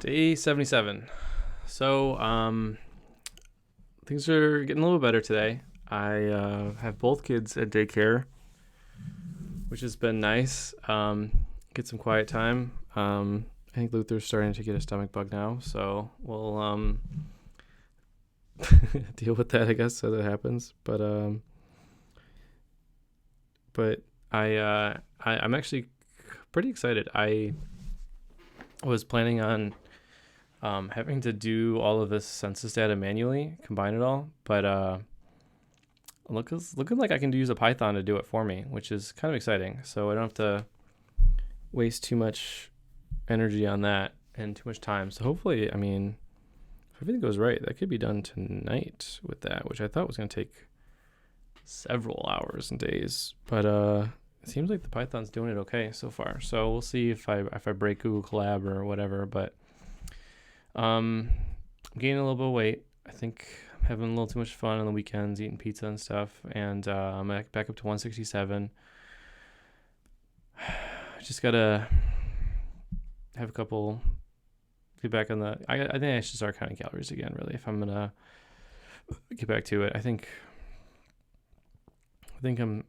Day 77. So, things are getting a little better today. I have both kids at daycare, which has been nice. Get some quiet time. I think Luther's starting to get a stomach bug now, so we'll deal with that, I guess, as it happens. But I'm actually pretty excited. I was planning on having to do all of this census data manually, combine it all, but looking like I can use a Python to do it for me, which is kind of exciting. So I don't have to waste too much energy on that and too much time. So hopefully, I mean, if everything goes right, that could be done tonight with that, which I thought was going to take several hours and days, but it seems like the Python's doing it okay so far. So we'll see if I break Google Colab or whatever, but I'm gaining a little bit of weight. I think I'm having a little too much fun on the weekends, eating pizza and stuff. And I'm back up to 167. I just gotta have a couple. Get back on the. I think I should start counting calories again. Really, if I'm gonna get back to it. I think I'm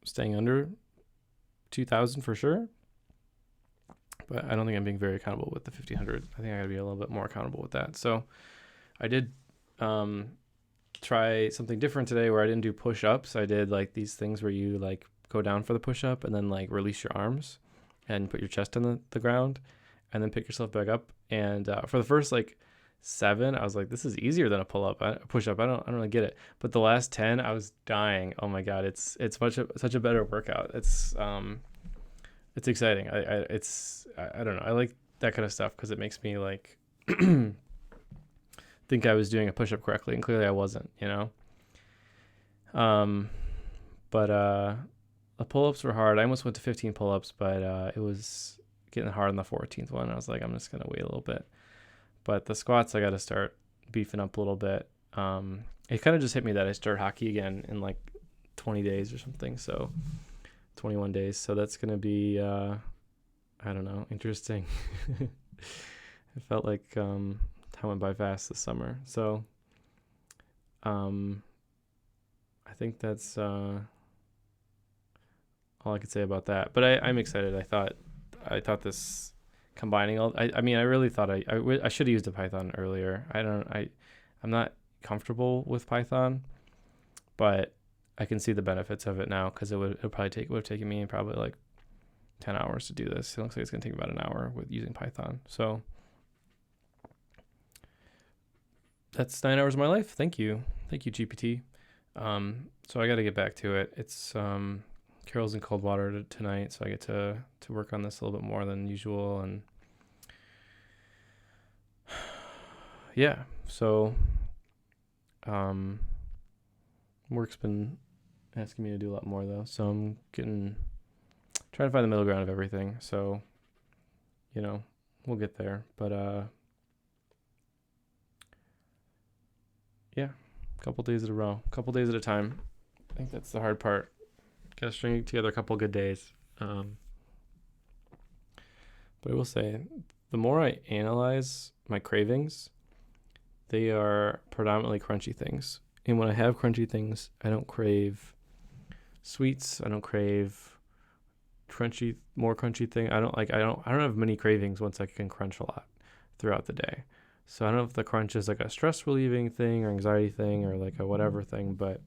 staying under 2,000 for sure. But I don't think I'm being very accountable with the 1,500. I think I gotta be a little bit more accountable with that. So I did try something different today where I didn't do push-ups. I did like these things where you like go down for the push-up and then like release your arms and put your chest on the ground and then pick yourself back up. And for the first like 7, I was like, this is easier than a push-up. I don't really get it. But the last 10, I was dying. Oh my god, it's such a better workout. It's exciting. I don't know. I like that kind of stuff because it makes me like think I was doing a push-up correctly, and clearly I wasn't, you know. But the pull-ups were hard. I almost went to 15 pull-ups, but it was getting hard on the 14th one. I was like, I'm just gonna wait a little bit. But the squats, I got to start beefing up a little bit. It kind of just hit me that I start hockey again in like 20 days or something. So 21 days. So that's going to be, I don't know, interesting. It felt like time went by fast this summer. So I think that's all I could say about that. But I'm excited. I thought this combining all, I mean, I really thought I should have used a Python earlier. I'm not comfortable with Python, but I can see the benefits of it now because it would have taken me probably like 10 hours to do this. It looks like it's going to take about an hour with using Python. So that's 9 hours of my life. Thank you, GPT. So I got to get back to it. It's Carol's in Coldwater tonight, so I get to work on this a little bit more than usual, and yeah. So work's been asking me to do a lot more though, so I'm trying to find the middle ground of everything. So you know, we'll get there, but yeah, a couple days at a time. I think that's the hard part. Gotta string together a couple good days. But I will say, the more I analyze my cravings, they are predominantly crunchy things. And when I have crunchy things, I don't crave sweets. I don't crave more crunchy thing. I don't have many cravings once I can crunch a lot throughout the day. So I don't know if the crunch is like a stress relieving thing or anxiety thing or like a whatever thing, but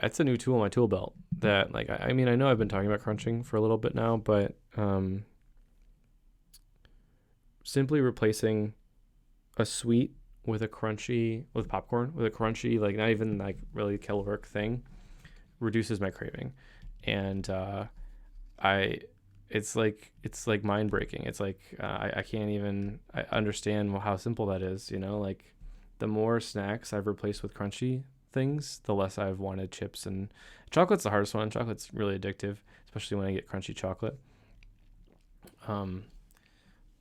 it's a new tool in my tool belt that like, I mean, I know I've been talking about crunching for a little bit now, but simply replacing a sweet with popcorn with a crunchy, like not even like really caloric thing, reduces my craving. And it's like mind breaking. It's like I can't even understand how simple that is, you know. Like the more snacks I've replaced with crunchy things, the less I've wanted chips. And chocolate's the hardest one. Chocolate's really addictive, especially when I get crunchy chocolate.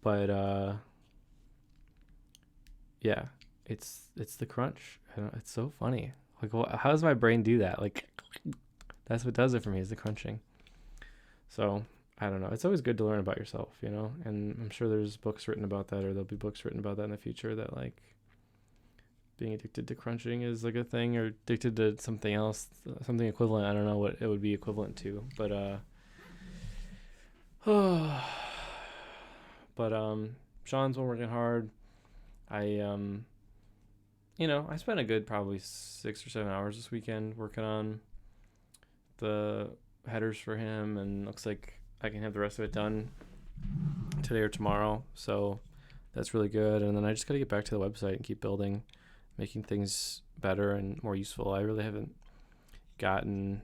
But yeah, it's the crunch. It's so funny. Like, how does my brain do that? Like, that's what does it for me, is the crunching. So I don't know. It's always good to learn about yourself, you know? And I'm sure there's books written about that, or there'll be books written about that in the future, that like being addicted to crunching is like a thing, or addicted to something else, something equivalent. I don't know what it would be equivalent to, but Sean's been working hard. I I spent a good probably 6 or 7 hours this weekend working on the headers for him, and looks like I can have the rest of it done today or tomorrow. So that's really good. And then I just got to get back to the website and keep building, making things better and more useful. I really haven't gotten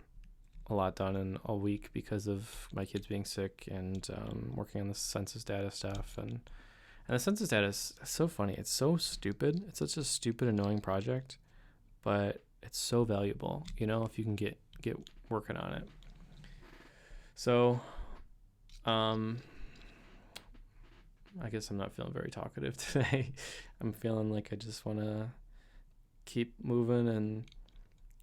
a lot done in a week because of my kids being sick, and working on the census data stuff. And the census data is so funny. It's so stupid. It's such a stupid, annoying project, but it's so valuable, if you can get working on it. So, I guess I'm not feeling very talkative today. I'm feeling like I just want to keep moving, and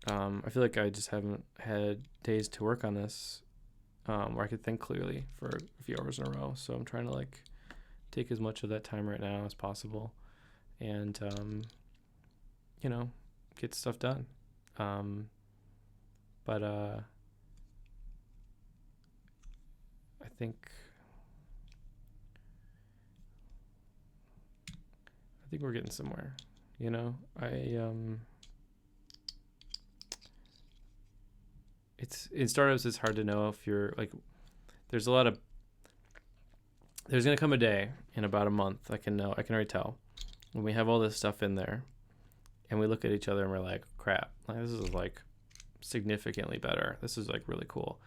I feel like I just haven't had days to work on this where I could think clearly for a few hours in a row. So I'm trying to like take as much of that time right now as possible, and get stuff done. But I think we're getting somewhere. It's in startups. It's hard to know if you're like. There's gonna come a day in about a month. I can already tell when we have all this stuff in there, and we look at each other and we're like, crap, like this is like significantly better. This is like really cool.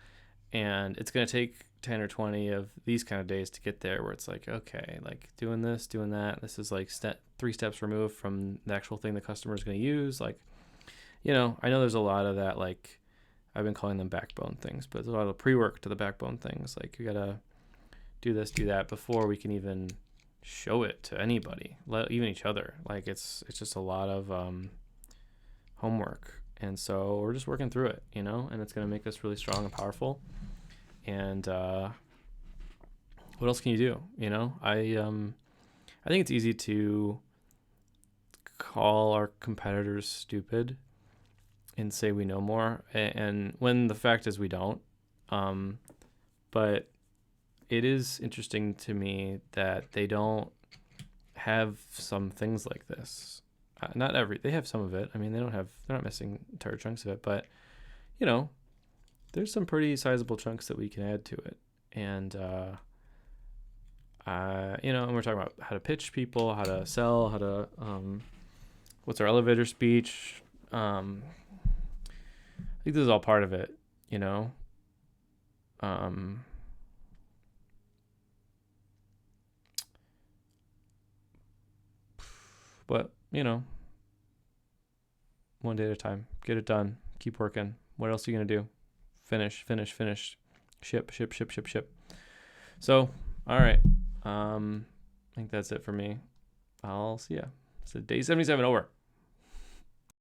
And it's going to take 10 or 20 of these kind of days to get there, where it's like, okay, like doing this, doing that. This is like 3 steps removed from the actual thing the customer is going to use. Like, I know there's a lot of that, like I've been calling them backbone things, but there's a lot of pre-work to the backbone things. Like you got to do this, do that before we can even show it to anybody, even each other. Like it's just a lot of homework. And so we're just working through it, and it's going to make us really strong and powerful. And what else can you do? I think it's easy to call our competitors stupid and say we know more, and when the fact is we don't. But it is interesting to me that they don't have some things like this. They have some of it. I mean, they're not missing entire chunks of it, but there's some pretty sizable chunks that we can add to it. And and we're talking about how to pitch people, how to sell, how to what's our elevator speech. I think this is all part of it, but one day at a time, get it done, keep working. What else are you going to do? Finish, ship. So, all right. I think that's it for me. I'll see ya. So day 77 over.